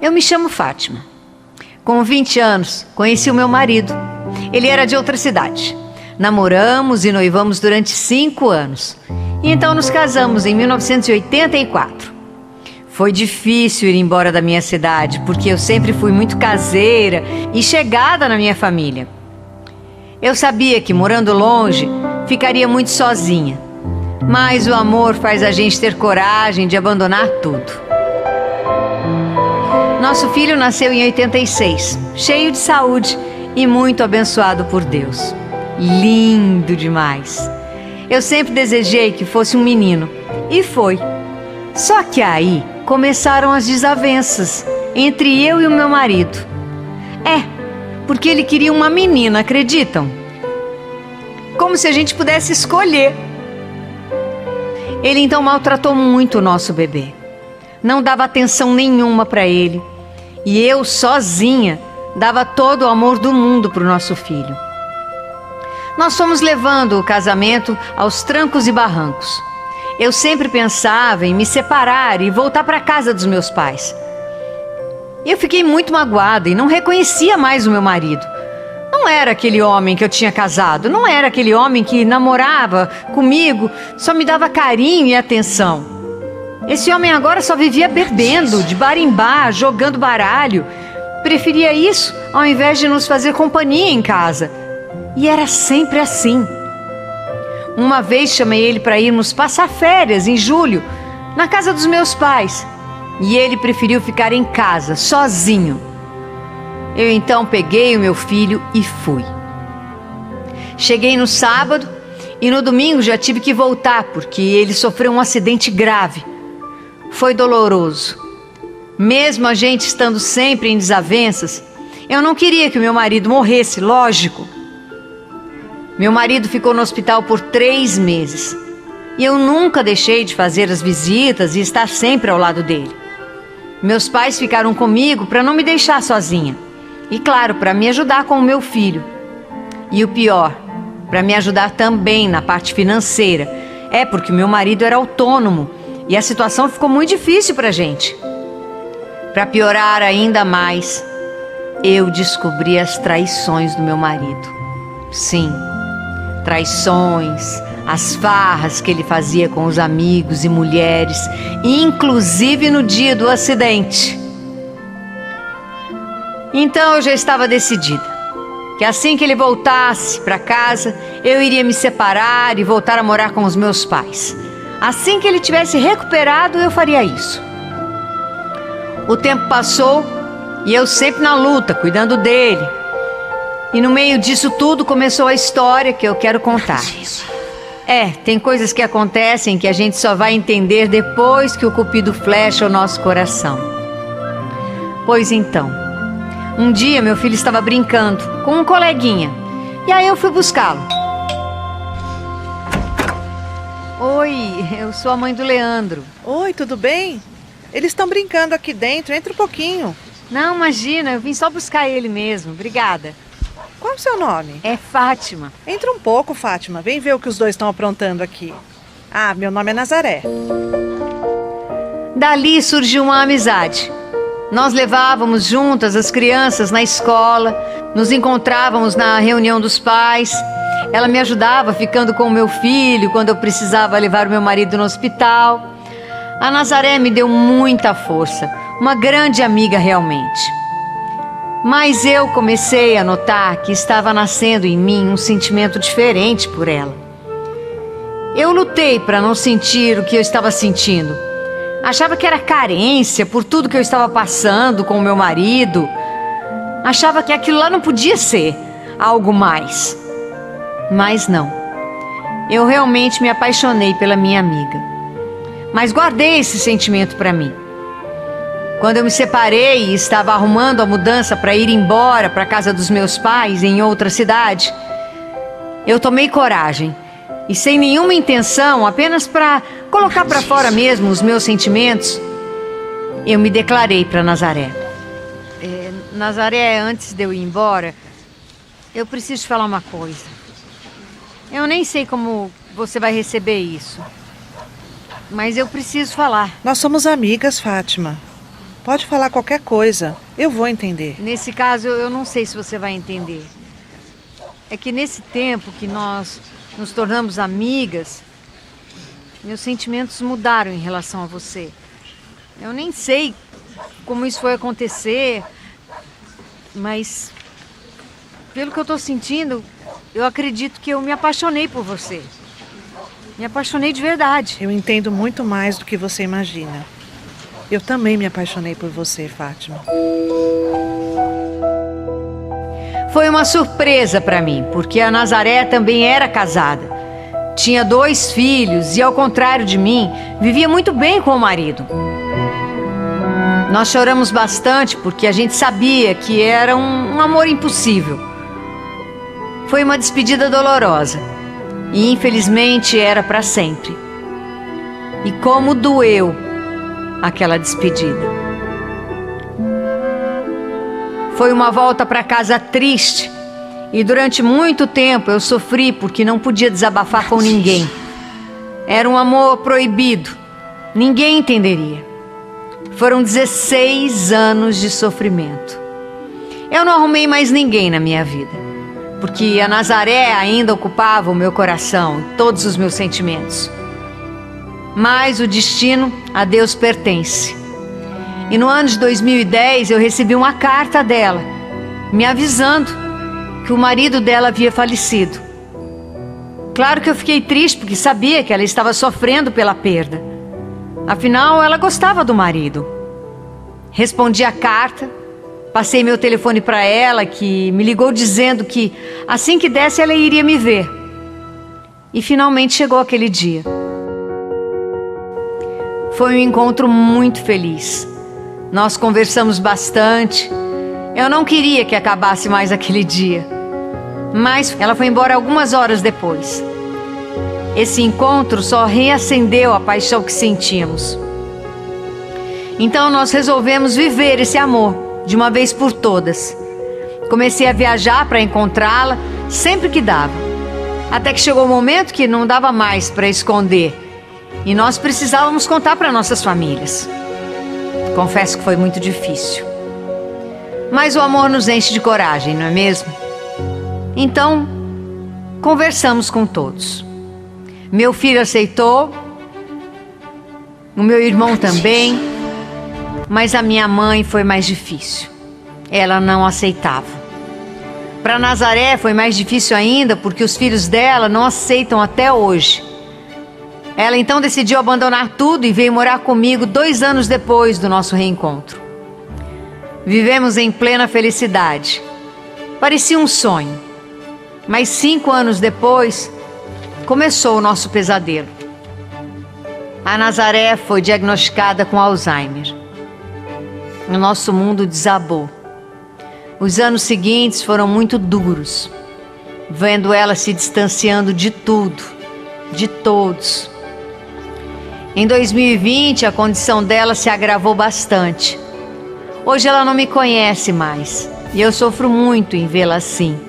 Eu me chamo Fátima. Com 20 anos, conheci o meu marido. Ele era de outra cidade. Namoramos e noivamos durante 5 anos. E então nos casamos em 1984. Foi difícil ir embora da minha cidade, porque eu sempre fui muito caseira e chegada na minha família. Eu sabia que morando longe, ficaria muito sozinha. Mas o amor faz a gente ter coragem de abandonar tudo. Nosso filho nasceu em 86, cheio de saúde e muito abençoado por Deus. Lindo demais. Eu sempre desejei que fosse um menino, e foi. Só que aí começaram as desavenças entre eu e o meu marido. Porque ele queria uma menina, acreditam? Como se a gente pudesse escolher. Ele então maltratou muito o nosso bebê. Não dava atenção nenhuma para ele. E eu, sozinha, dava todo o amor do mundo para o nosso filho. Nós fomos levando o casamento aos trancos e barrancos. Eu sempre pensava em me separar e voltar para a casa dos meus pais. Eu fiquei muito magoada e não reconhecia mais o meu marido. Não era aquele homem que eu tinha casado, não era aquele homem que namorava comigo, só me dava carinho e atenção. Esse homem agora só vivia bebendo, de bar em bar, jogando baralho. Preferia isso ao invés de nos fazer companhia em casa. E era sempre assim. Uma vez chamei ele para irmos passar férias em julho, na casa dos meus pais. E ele preferiu ficar em casa, sozinho. Eu então peguei o meu filho e fui. Cheguei no sábado e no domingo já tive que voltar, porque ele sofreu um acidente grave. Foi doloroso. Mesmo a gente estando sempre em desavenças, eu não queria que o meu marido morresse, lógico. Meu marido ficou no hospital por 3 meses. E eu nunca deixei de fazer as visitas e estar sempre ao lado dele. Meus pais ficaram comigo para não me deixar sozinha. E claro, para me ajudar com o meu filho. E o pior, para me ajudar também na parte financeira. Porque meu marido era autônomo e a situação ficou muito difícil para a gente. Para piorar ainda mais, eu descobri as traições do meu marido. Sim, traições, as farras que ele fazia com os amigos e mulheres, inclusive no dia do acidente. Então eu já estava decidida que assim que ele voltasse para casa, eu iria me separar e voltar a morar com os meus pais. Assim que ele tivesse recuperado, eu faria isso. O tempo passou e eu sempre na luta, cuidando dele. E no meio disso tudo começou a história que eu quero contar. Tem coisas que acontecem que a gente só vai entender depois que o cupido flecha o nosso coração. Pois então, um dia meu filho estava brincando com um coleguinha. E aí eu fui buscá-lo. Oi, eu sou a mãe do Leandro. Oi, tudo bem? Eles estão brincando aqui dentro, entra um pouquinho. Não, imagina, eu vim só buscar ele mesmo, obrigada. Qual é o seu nome? É Fátima. Entra um pouco, Fátima, vem ver o que os dois estão aprontando aqui. Meu nome é Nazaré. Dali surgiu uma amizade. Nós levávamos juntas as crianças na escola, nos encontrávamos na reunião dos pais. Ela me ajudava ficando com o meu filho quando eu precisava levar o meu marido no hospital. A Nazaré me deu muita força, uma grande amiga realmente. Mas eu comecei a notar que estava nascendo em mim um sentimento diferente por ela. Eu lutei para não sentir o que eu estava sentindo. Achava que era carência por tudo que eu estava passando com o meu marido. Achava que aquilo lá não podia ser algo mais. Mas não. Eu realmente me apaixonei pela minha amiga. Mas guardei esse sentimento para mim. Quando eu me separei e estava arrumando a mudança para ir embora para a casa dos meus pais em outra cidade, eu tomei coragem e sem nenhuma intenção, apenas para colocar para fora mesmo os meus sentimentos, eu me declarei para Nazaré. Nazaré, antes de eu ir embora, eu preciso te falar uma coisa. Eu nem sei como você vai receber isso, mas eu preciso falar. Nós somos amigas, Fátima. Pode falar qualquer coisa. Eu vou entender. Nesse caso, eu não sei se você vai entender. É que nesse tempo que nós nos tornamos amigas, meus sentimentos mudaram em relação a você. Eu nem sei como isso foi acontecer, mas pelo que eu tô sentindo, eu acredito que eu me apaixonei por você. Me apaixonei de verdade. Eu entendo muito mais do que você imagina. Eu também me apaixonei por você, Fátima. Foi uma surpresa para mim, porque a Nazaré também era casada. Tinha 2 filhos e, ao contrário de mim, vivia muito bem com o marido. Nós choramos bastante porque a gente sabia que era um amor impossível. Foi uma despedida dolorosa e, infelizmente, era para sempre. E como doeu aquela despedida. Foi uma volta para casa triste e durante muito tempo eu sofri porque não podia desabafar com ninguém. Era um amor proibido, ninguém entenderia. Foram 16 anos de sofrimento. Eu não arrumei mais ninguém na minha vida, porque a Nazaré ainda ocupava o meu coração, todos os meus sentimentos. Mas o destino a Deus pertence. E no ano de 2010 eu recebi uma carta dela, me avisando que o marido dela havia falecido. Claro que eu fiquei triste porque sabia que ela estava sofrendo pela perda. Afinal, ela gostava do marido. Respondi a carta, passei meu telefone para ela, que me ligou dizendo que assim que desse ela iria me ver. E finalmente chegou aquele dia. Foi um encontro muito feliz. Nós conversamos bastante. Eu não queria que acabasse mais aquele dia. Mas ela foi embora algumas horas depois. Esse encontro só reacendeu a paixão que sentíamos. Então nós resolvemos viver esse amor de uma vez por todas. Comecei a viajar para encontrá-la sempre que dava. Até que chegou o momento que não dava mais para esconder. E nós precisávamos contar para nossas famílias. Confesso que foi muito difícil. Mas o amor nos enche de coragem, não é mesmo? Então, conversamos com todos. Meu filho aceitou, o meu irmão também, mas a minha mãe foi mais difícil. Ela não aceitava. Para Nazaré foi mais difícil ainda porque os filhos dela não aceitam até hoje. Ela então decidiu abandonar tudo e veio morar comigo 2 anos depois do nosso reencontro. Vivemos em plena felicidade. Parecia um sonho. Mas 5 anos depois, começou o nosso pesadelo. A Nazaré foi diagnosticada com Alzheimer. O nosso mundo desabou. Os anos seguintes foram muito duros, vendo ela se distanciando de tudo, de todos. Em 2020, a condição dela se agravou bastante. Hoje ela não me conhece mais e eu sofro muito em vê-la assim.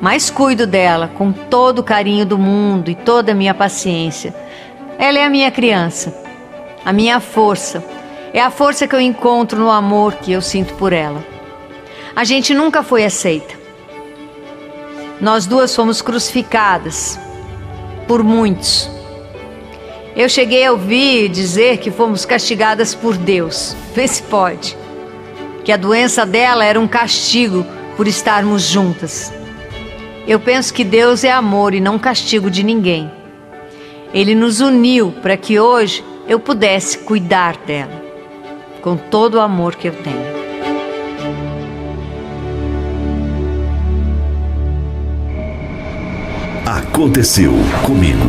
Mas cuido dela com todo o carinho do mundo e toda a minha paciência. Ela é a minha criança, a minha força. É a força que eu encontro no amor que eu sinto por ela. A gente nunca foi aceita. Nós duas fomos crucificadas por muitos. Eu cheguei a ouvir dizer que fomos castigadas por Deus. Vê se pode. Que a doença dela era um castigo por estarmos juntas. Eu penso que Deus é amor e não castigo de ninguém. Ele nos uniu para que hoje eu pudesse cuidar dela, com todo o amor que eu tenho. Aconteceu comigo.